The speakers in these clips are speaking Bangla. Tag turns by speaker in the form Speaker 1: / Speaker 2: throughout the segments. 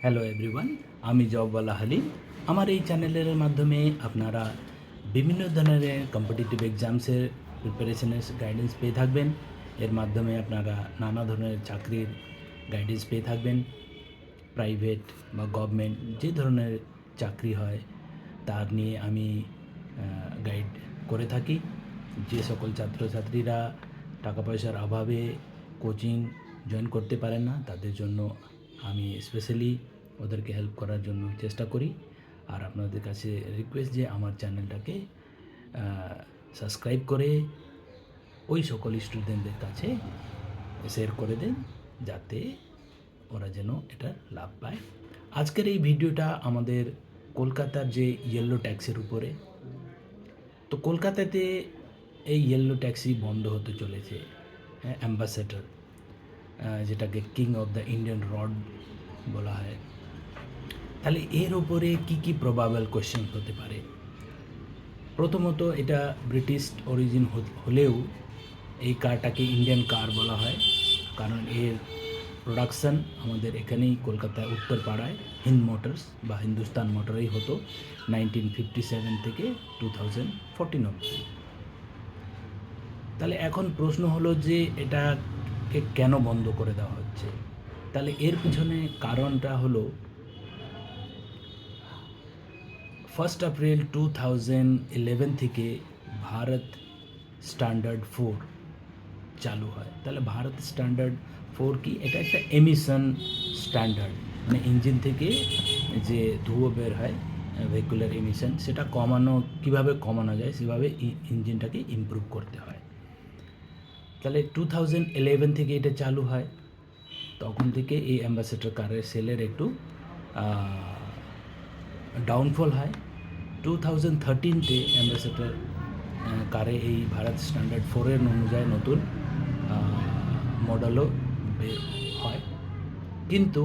Speaker 1: হ্যালো এভরিওয়ান, আমি জবওয়ালা হালিম। আমার এই চ্যানেলের মাধ্যমে আপনারা বিভিন্ন ধরনের কম্পিটিটিভ এক্সামসের প্রিপারেশনের গাইডেন্স পেয়ে থাকবেন। এর মাধ্যমে আপনারা নানা ধরনের চাকরির গাইডেন্স পেয়ে থাকবেন। প্রাইভেট বা গভর্নমেন্ট যে ধরনের চাকরি হয় তার নিয়ে আমি গাইড করে থাকি। যে সকল ছাত্রছাত্রীরা টাকা পয়সার অভাবে কোচিং জয়েন করতে পারেন না, তাদের জন্য আমি স্পেশালি ওদেরকে হেল্প করার জন্য চেষ্টা করি। আর আপনাদের কাছে রিকোয়েস্ট যে আমার চ্যানেলটাকে সাবস্ক্রাইব করে ওই সকল স্টুডেন্টদের কাছে শেয়ার করে দেন, যাতে ওরা যেন এটার লাভ পায়। আজকের এই ভিডিওটা আমাদের কলকাতার যে ইয়েলো ট্যাক্সের উপরে। তো কলকাতাতে এই ইয়েলো ট্যাক্সি বন্ধ হতে চলেছে। অ্যাম্বাসেডর, যেটাকে king of the Indian rod বলা হয়। তাহলে এর ওপরে কি কি প্রবাবল কোয়েশ্চেন হতে পারে? প্রথমত, এটা ব্রিটিশ অরিজিন হলেও এই কারটাকে ইন্ডিয়ান কার বলা হয়, কারণ এর প্রোডাকশান আমাদের এখানেই কলকাতায় উত্তরপাড়ায় হিন্দ মোটরস বা হিন্দুস্তান মোটরেই হতো 1957 থেকে 2014 অবধি। তাহলে এখন প্রশ্ন হলো যে এটাকে কেন বন্ধ করে দেওয়া হচ্ছে? তাহলে এর পিছনে কারণটা হলো 1 এপ্রিল 2011 থেকে ভারত স্ট্যান্ডার্ড 4 চালু হয়। তাহলে ভারত স্ট্যান্ডার্ড 4 কি? এটা একটা এমিশন স্ট্যান্ডার্ড, মানে ইঞ্জিন থেকে যে ধুয়ো বের হয়, ভেহিকুলার এমিশন, সেটা কীভাবে কমানো যায় সেভাবে ইঞ্জিনটাকে ইমপ্রুভ করতে হয়। তাহলে 2011 থেকে এটা চালু হয়। তখন থেকে এই অ্যাম্বাসেডর কারের সেলের একটু ডাউনফল হয়। 2013-তে অ্যাম্বাসেডর কারে এই ভারত স্ট্যান্ডার্ড 4-এর অনুযায়ী নতুন মডেলও বের হয়, কিন্তু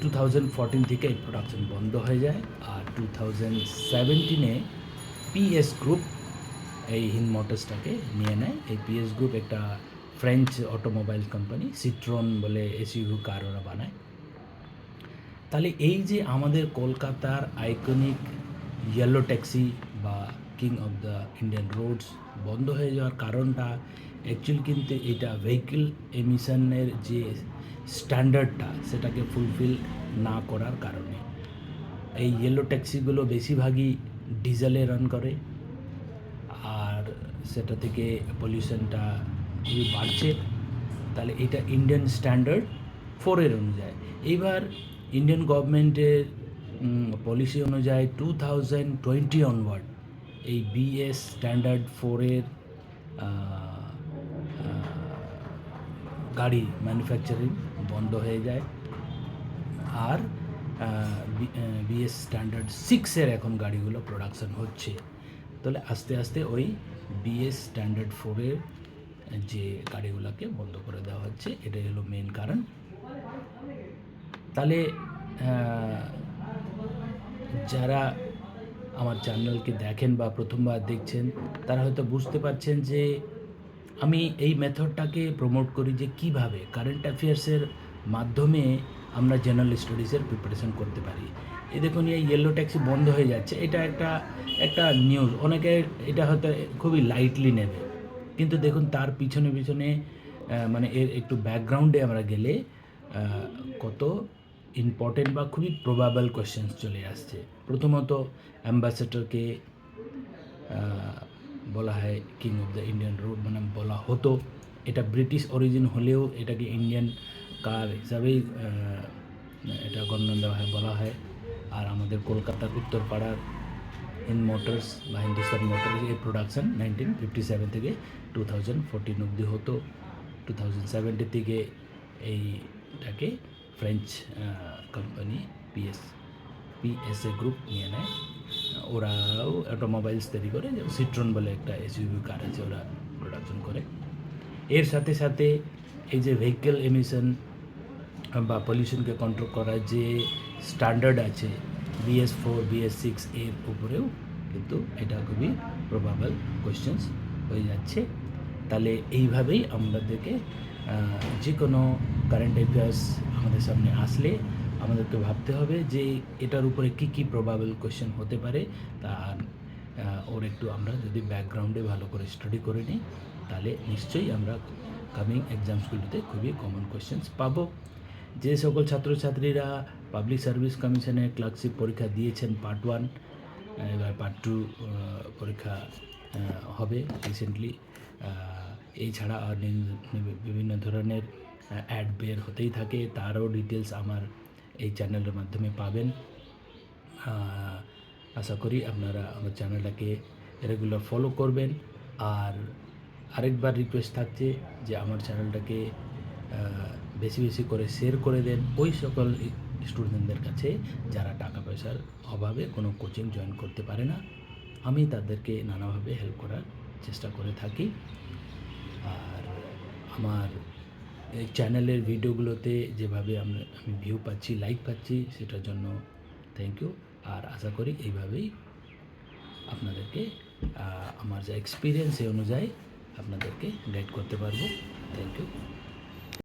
Speaker 1: 2014 থেকে এই প্রোডাকশন বন্ধ হয়ে যায়। আর 2017-এ পিএস গ্রুপ এই হিন্দ মোটরসটাকে নিয়ে নেয়। এই পিএস গ্রুপ একটা ফ্রেঞ্চ অটোমোবাইল কোম্পানি, সিট্রন বলে এসইউভি কার ওরা বানায়। তাহলে এই যে আমাদের কলকাতার আইকনিক ইয়েলো ট্যাক্সি বা king of the Indian roads বন্ধ হয়ে যাওয়ার কারণটা অ্যাকচুয়ালি কিন্তু এটা ভেহিকল এমিশনের যে স্ট্যান্ডার্ডটা সেটাকে ফুলফিল না করার কারণে। এই ইয়েলো ট্যাক্সিগুলো বেশিরভাগই ডিজেলে রান করে, আর সেটা থেকে পলিউশনটা খুবই বাড়ছে। তাহলে এটা ইন্ডিয়ান স্ট্যান্ডার্ড 4-এর অনুযায়ী। এইবার ইন্ডিয়ান গভর্নমেন্টের পলিসি অনুযায়ী 2020 অনওয়ার্ড এই বিএস স্ট্যান্ডার্ড 4-এর গাড়ি ম্যানুফ্যাকচারিং বন্ধ হয়ে যায়। আর বিএস স্ট্যান্ডার্ড 6-এর এখন গাড়িগুলো প্রোডাকশন হচ্ছে। তাহলে আস্তে আস্তে ওই বিএস স্ট্যান্ডার্ড 4-এর যে গাড়িগুলোকে বন্ধ করে দেওয়া হচ্ছে, এটাই হলো মেন কারণ। তাহলে যারা আমার চ্যানেলকে দেখেন বা প্রথমবার দেখছেন, তারা হয়তো বুঝতে পারছেন যে আমি এই মেথডটাকে প্রমোট করি যে কিভাবে কারেন্ট অ্যাফেয়ার্সের মাধ্যমে আমরা জেনারেল স্টাডিজের প্রিপারেশন করতে পারি। এই দেখুন, এই ইয়েলো ট্যাক্সি বন্ধ হয়ে যাচ্ছে, এটা একটা নিউজ। অনেকে এটা হয়তো খুবই লাইটলি নেবে, কিন্তু দেখুন তার পিছনে মানে এর একটু ব্যাকগ্রাউন্ডে আমরা গেলে কত ইম্পর্টেন্ট বা খুবই প্রবাবল কোয়েশ্চেন্স চলে আসছে। প্রথমত, অ্যাম্বাসেডরকে বলা হয় king of the Indian road, মানে বলা হতো। এটা ব্রিটিশ অরিজিন হলেও এটাকে ইন্ডিয়ান কার হিসাবেই এটা গণ্য বলা হয়। আর আমাদের কলকাতার উত্তরপাড়ার হিন্দ মোটরস বা হিন্দুস্তান মোটরস এই প্রোডাকশান 1957 থেকে 2014 অবধি হতো। 2017 থেকে এইটাকে ফ্রেঞ্চ কোম্পানি পিএসএ গ্রুপ নিয়ে নেয়। ওরাও অটোমোবাইলস তৈরি করে, যেমন সিট্রন বলে একটা এসইউভি কার আছে, ওরা প্রোডাকশন করে। এর সাথে সাথে এই যে ভেহিক্যাল এমিশন বা পলিউশনকে কন্ট্রোল করার যে স্ট্যান্ডার্ড আছে BS4 BS6 এর উপরেও কিন্তু এটা খুবই প্রবাবল কোয়েশ্চেন্স হয়ে যাচ্ছে। তাহলে এইভাবেই আমাদেরকে যে কোনো কারেন্ট অ্যাফেয়ার্স আমাদের সামনে আসলে আমাদেরকে ভাবতে হবে যে এটার উপরে কী কী প্রবাবল কোয়েশ্চেন হতে পারে, তার ওর একটু আমরা যদি ব্যাকগ্রাউন্ডে ভালো করে স্টাডি করে নিই, তাহলে নিশ্চয়ই আমরা কামিং এক্সামসগুলোতে খুবই কমন কোয়েশ্চেন্স পাবো। যে সকল ছাত্রছাত্রীরা পাবলিক সার্ভিস কমিশনে ক্লার্কশিপ পরীক্ষা দিয়েছেন পার্ট 1, এবার পার্ট 2 পরীক্ষা হবে রিসেন্টলি। এই ছাড়া আর বিভিন্ন ধরনের অ্যাড বের হতেই থাকে, তারও ডিটেলস আমার এই চ্যানেলের মাধ্যমে পাবেন। আশা করি আপনারা আমার চ্যানেলটাকে রেগুলার ফলো করবেন। আর আরেকবার রিকোয়েস্ট থাকছে যে আমার চ্যানেলটাকে বেশি বেশি করে শেয়ার করে দেন ওই সকল স্টুডেন্টদের কাছে যারা টাকা পয়সার অভাবে কোনো কোচিং জয়েন করতে পারে না। আমি তাদেরকে নানাভাবে হেল্প করার চেষ্টা করে থাকি। আর আমার এই চ্যানেলের ভিডিওগুলোতে যেভাবে আমি ভিউ পাচ্ছি, লাইক পাচ্ছি, সেটার জন্য থ্যাংক ইউ। আর আশা করি এইভাবেই আপনাদেরকে আমার যা এক্সপিরিয়েন্স সেই অনুযায়ী আপনাদেরকে গাইড করতে পারবো। Thank you.